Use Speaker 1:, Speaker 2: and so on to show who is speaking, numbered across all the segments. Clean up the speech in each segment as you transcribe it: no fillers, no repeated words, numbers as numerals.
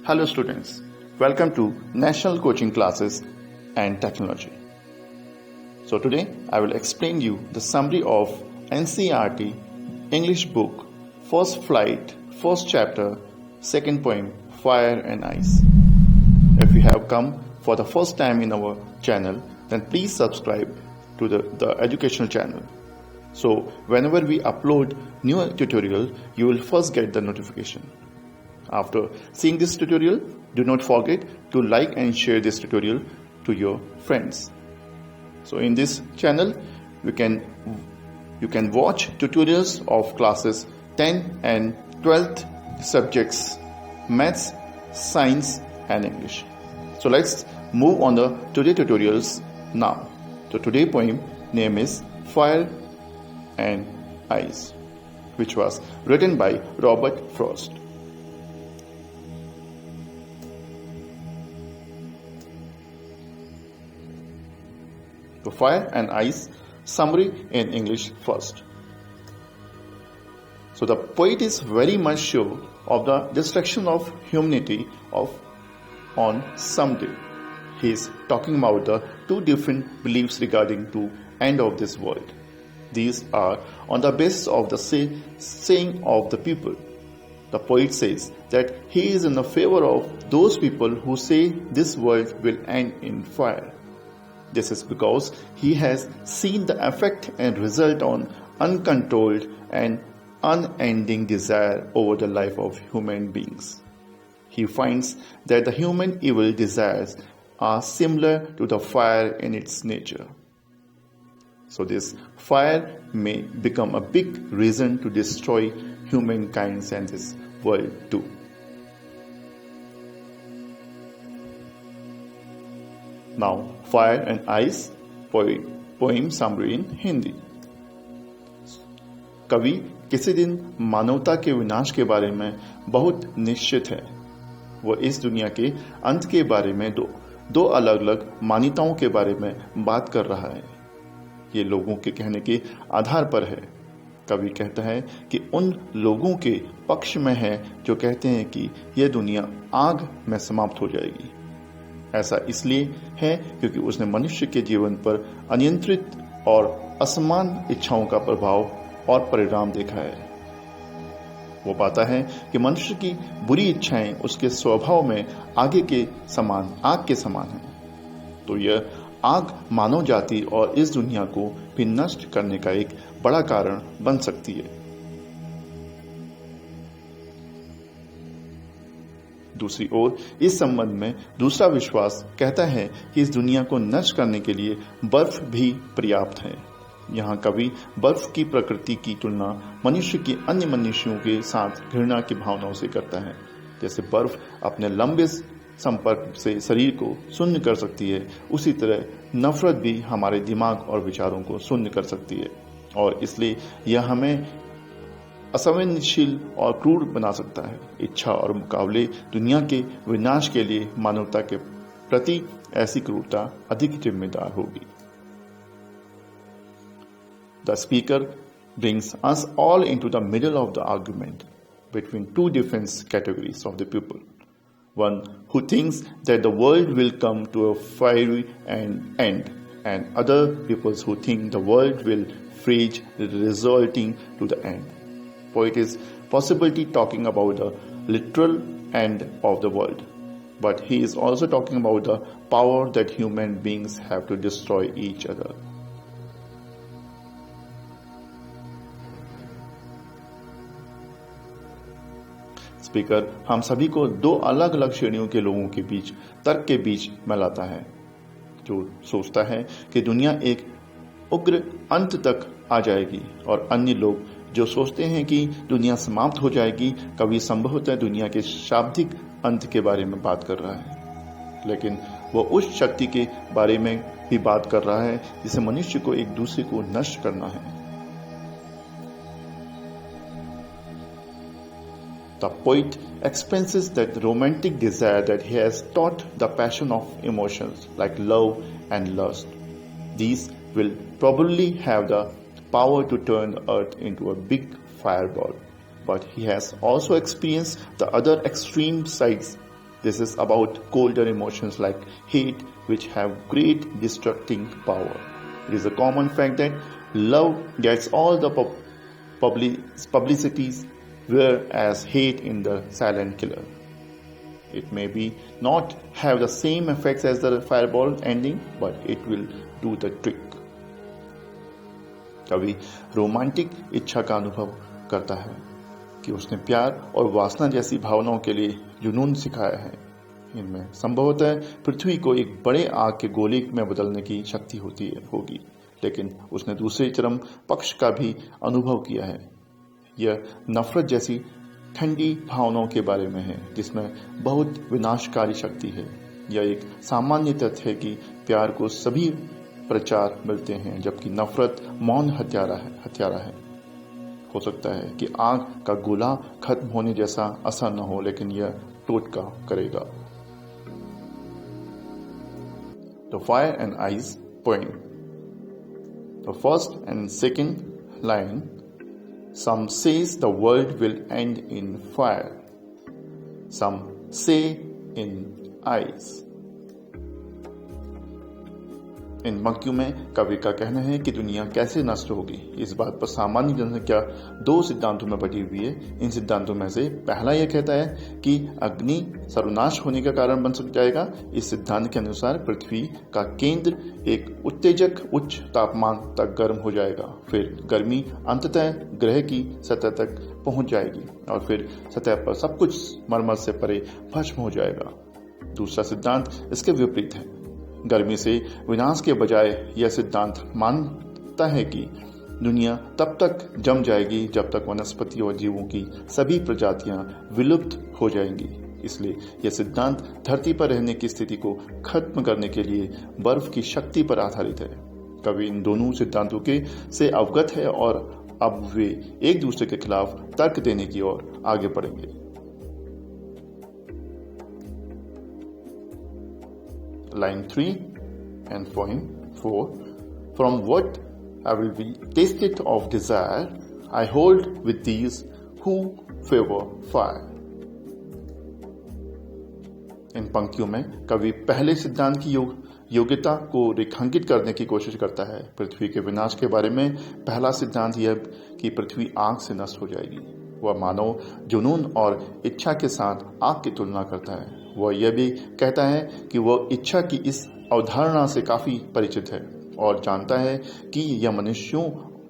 Speaker 1: Hello students, welcome to National Coaching Classes and Technology. So today I will explain you the summary of NCERT English book, First Flight, First Chapter, Second Poem, Fire and Ice. If you have come for the first time in our channel, then please subscribe to the educational channel. So whenever we upload new tutorial, you will first get the notification. After seeing this tutorial, do not forget to like and share this tutorial to your friends. So in this channel, you can watch tutorials of classes 10 and 12th subjects, maths, science and English. So let's move on the today tutorials now. So today's poem name is Fire and Ice, which was written by Robert Frost. So Fire and Ice summary in English first. So the poet is very much sure of the destruction of humanity on someday. He is talking about the two different beliefs regarding to end of this world. These are on the basis of the saying of the people. The poet says that he is in the favor of those people who say this world will end in fire. This is because he has seen the effect and result on uncontrolled and unending desire over the life of human beings. He finds that the human evil desires are similar to the fire in its nature. So this fire may become a big reason to destroy humankind and this world too. Now, Fire and Ice poem summary in Hindi. कवि किसी दिन मानवता के विनाश के बारे में बहुत निश्चित है। वह इस दुनिया के अंत के बारे में दो अलग अलग मान्यताओं के बारे में बात कर रहा है। ये लोगों के कहने के आधार पर है। कवि कहता है कि उन लोगों के पक्ष में है जो कहते हैं कि यह दुनिया आग में समाप्त हो जाएगी। ऐसा इसलिए है क्योंकि उसने मनुष्य के जीवन पर अनियंत्रित और असमान इच्छाओं का प्रभाव और परिणाम देखा है। वो पाता है कि मनुष्य की बुरी इच्छाएं उसके स्वभाव में आग के समान हैं। तो यह आग मानव जाति और इस दुनिया को भी नष्ट करने का एक बड़ा कारण बन सकती है। दूसरी ओर इस संबंध में दूसरा विश्वास कहता है कि इस दुनिया को नष्ट करने के लिए बर्फ भी पर्याप्त है। यहाँ कवि बर्फ की प्रकृति की तुलना मनुष्य की अन्य मनुष्यों के साथ घृणा की भावनाओं से करता है। जैसे बर्फ अपने लंबे संपर्क से शरीर को शून्य कर सकती है, उसी तरह नफरत भी हमारे दिमाग और विचारों को शून्य कर सकती है और इसलिए यह हमें असंवेदनशील और क्रूर बना सकता है। इच्छा और मुकाबले दुनिया के विनाश के लिए मानवता के प्रति ऐसी क्रूरता अधिक जिम्मेदार होगी। The speaker brings us all into the middle of the argument between two different categories of the people. One who thinks that the world will come to a fiery end, and other people who think the world will freeze, resulting to the end. Poet is possibly talking about the literal end of the world, but he is also talking about the power that human beings have to destroy each other. Speaker हम सभी को दो अलग अलग श्रेणियों के लोगों के बीच तर्क के बीच में लाता है। जो सोचता है कि दुनिया एक उग्र अंत तक आ जाएगी और अन्य लोग जो सोचते हैं कि दुनिया समाप्त हो जाएगी। कवि संभवतः दुनिया के शाब्दिक अंत के बारे में बात कर रहा है, लेकिन वह उस शक्ति के बारे में भी बात कर रहा है जिसे मनुष्य को एक दूसरे को नष्ट करना है। The poet expresses that romantic desire that he has taught the passion of emotions like love and lust. These will probably have the power to turn the earth into a big fireball. But he has also experienced the other extreme sides This is about colder emotions like hate, which have great destructing power. It is a common fact that love gets all the publicities, whereas hate is the silent killer. It may be not have the same effects as the fireball ending, but it will do the trick. कवि romantic इच्छा का अनुभव करता है कि उसने प्यार और वासना जैसी भावनाओं के लिए जुनून सिखाया है। इनमें संभवतः पृथ्वी को एक बड़े आग के गोले में बदलने की शक्ति होगी, लेकिन उसने दूसरे चरम पक्ष का भी अनुभव किया है। यह नफरत जैसी ठंडी भावनाओं के बारे में है, जिसमें बहुत विनाशकारी शक्ति है। यह एक सामान्य तथ्य है कि प्यार को सभी प्रचार मिलते हैं, जबकि नफरत मौन हत्यारा है। हो सकता है कि आग का गोला खत्म होने जैसा असर न हो, लेकिन यह टोटका करेगा। The fire and ice poem. The first and second line, some says the world will end in fire, some say in ice. इन पंक्तियों में कवि का कहना है कि दुनिया कैसे नष्ट होगी। इस बात पर सामान्य जनसंख्या दो सिद्धांतों में बटी हुई है। इन सिद्धांतों में से पहला यह कहता है कि अग्नि सर्वनाश होने का कारण बन जाएगा। इस सिद्धांत के अनुसार पृथ्वी का केंद्र एक उत्तेजक उच्च तापमान तक गर्म हो जाएगा, फिर गर्मी अंततः ग्रह की सतह तक पहुंच जाएगी और फिर सतह पर सब कुछ मरमर से परे भस्म हो जाएगा। दूसरा सिद्धांत इसके विपरीत है। गर्मी से विनाश के बजाय यह सिद्धांत मानता है कि दुनिया तब तक जम जाएगी जब तक वनस्पति और जीवों की सभी प्रजातियां विलुप्त हो जाएंगी। इसलिए यह सिद्धांत धरती पर रहने की स्थिति को खत्म करने के लिए बर्फ की शक्ति पर आधारित है। कवि इन दोनों सिद्धांतों से अवगत है और अब वे एक दूसरे के खिलाफ तर्क देने की ओर आगे बढ़ेंगे। Line 3 and poem 4. From what I will be tasted of desire, I hold with these who favor fire. इन पंक्तियों में कवि पहले सिद्धांत की योग्यता को रेखांकित करने की कोशिश करता है। पृथ्वी के विनाश के बारे में पहला सिद्धांत यह कि पृथ्वी आग से नष्ट हो जाएगी। वह मानव जुनून और इच्छा के साथ आग की तुलना करता है। वह यह भी कहता है कि वह इच्छा की इस अवधारणा से काफी परिचित है और जानता है कि यह मनुष्यों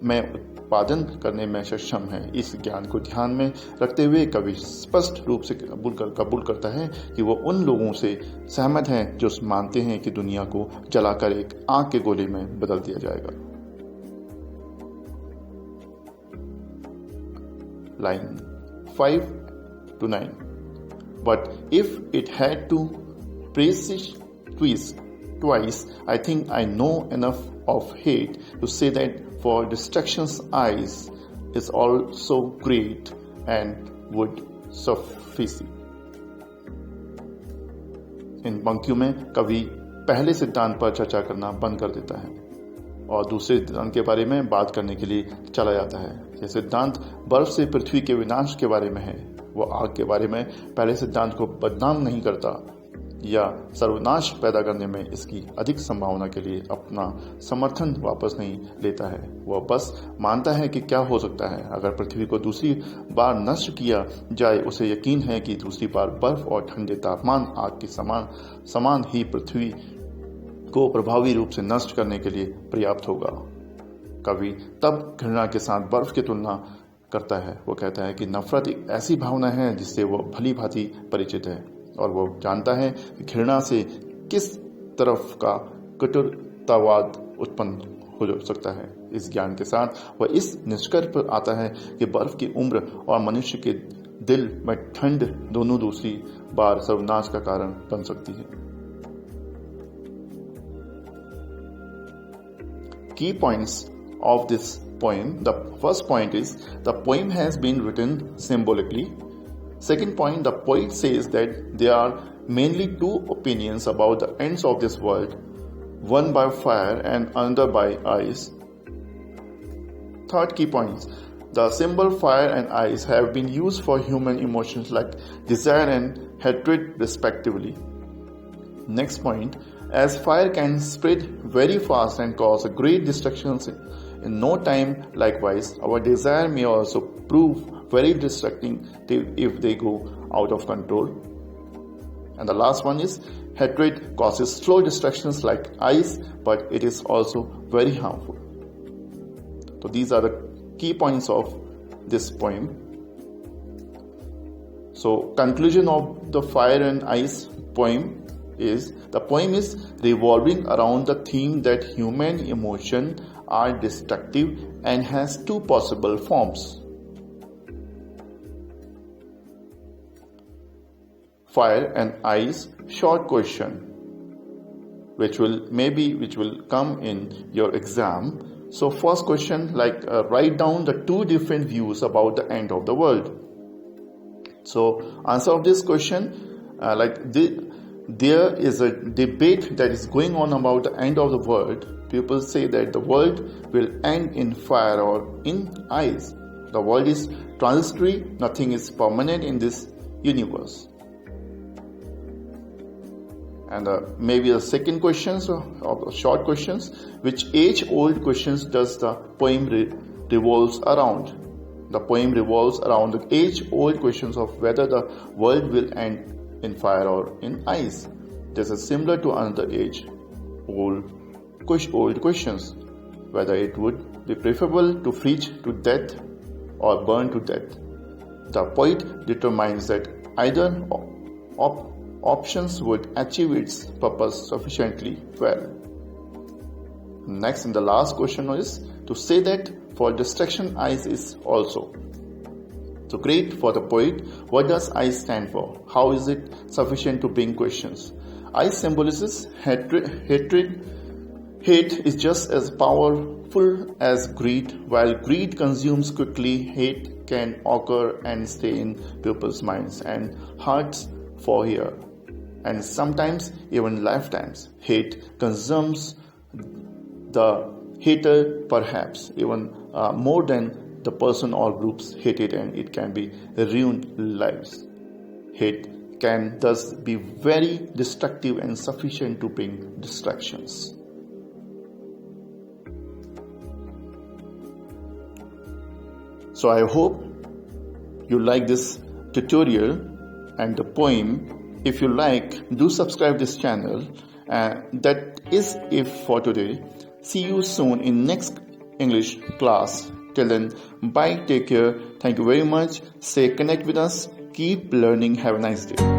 Speaker 1: में उत्पादन करने में सक्षम है। इस ज्ञान को ध्यान में रखते हुए कवि स्पष्ट रूप से कबूल करता है कि वह उन लोगों से सहमत है जो मानते हैं कि दुनिया को जलाकर एक आग के गोले में बदल दिया जाएगा। Line 5 to 9. But if it had to twist twice, I think I know enough of hate to say that for destruction's eyes is also great and would suffice. इन पंक्तियों में कवि पहले सिद्धांत पर चर्चा करना बंद कर देता है और दूसरे सिद्धांत के बारे में बात करने के लिए चला जाता है। यह सिद्धांत बर्फ से पृथ्वी के विनाश के बारे में है। वह आग के बारे में पहले सिद्धांत को बदनाम नहीं करता या सर्वनाश पैदा करने में इसकी अधिक संभावना के लिए अपना समर्थन वापस नहीं लेता है। वह बस मानता है कि क्या हो सकता है अगर पृथ्वी को दूसरी बार नष्ट किया जाए। उसे यकीन है कि दूसरी बार बर्फ और ठंडे तापमान आग के समान ही पृथ्वी को प्रभावी रूप से नष्ट करने के लिए पर्याप्त होगा। कवि तब घृणा के साथ बर्फ की तुलना करता है। वो कहता है कि नफरत एक ऐसी भावना है जिससे वह भली भांति परिचित है और वह जानता है कि घृणा से किस तरफ का कटुतावाद उत्पन्न हो सकता है। इस ज्ञान के साथ वह इस निष्कर्ष पर आता है कि बर्फ की उम्र और मनुष्य के दिल में ठंड दोनों दूसरी बार सर्वनाश का कारण बन सकती है। Key points of this poem. The first point is the poem has been written symbolically. Second point, the poet says that there are mainly two opinions about the ends of this world, one by fire and another by ice. Third key point, The symbol fire and ice have been used for human emotions like desire and hatred respectively. Next point, as fire can spread very fast and cause a great destruction in no time, likewise, our desire may also prove very destructive if they go out of control. And the last one is, hatred causes slow destructions like ice, but it is also very harmful. So these are the key points of this poem. So conclusion of the fire and ice poem is, the poem is revolving around the theme that human emotions are destructive and has two possible forms. Fire and ice short question, which will come in your exam. So first question, write down the two different views about the end of the world. So answer of this question, there is a debate that is going on about the end of the world. People say that the world will end in fire or in ice. The world is transitory, nothing is permanent in this universe. And maybe the second questions or short questions, which age-old questions does the poem revolves around? The poem revolves around the age-old questions of whether the world will end in fire or in ice. This is similar to another age-old questions, whether it would be preferable to freeze to death or burn to death. The poet determines that either options would achieve its purpose sufficiently well. Next and the last question is to say that for destruction ice is also. So great for the poet. What does ice stand for? How is it sufficient to bring questions? Ice symbolizes hatred. Hate is just as powerful as greed. While greed consumes quickly, hate can occur and stay in people's minds and hearts for years, and sometimes even lifetimes. Hate consumes the hater perhaps even more than the person or groups hated, and it can be ruin lives. Hate can thus be very destructive and sufficient to bring distractions. So I hope you like this tutorial and the poem. If you like, do subscribe this channel. That is it for today. See you soon in next English class. Till then, bye, take care. Thank you very much. Stay connected with us. Keep learning. Have a nice day.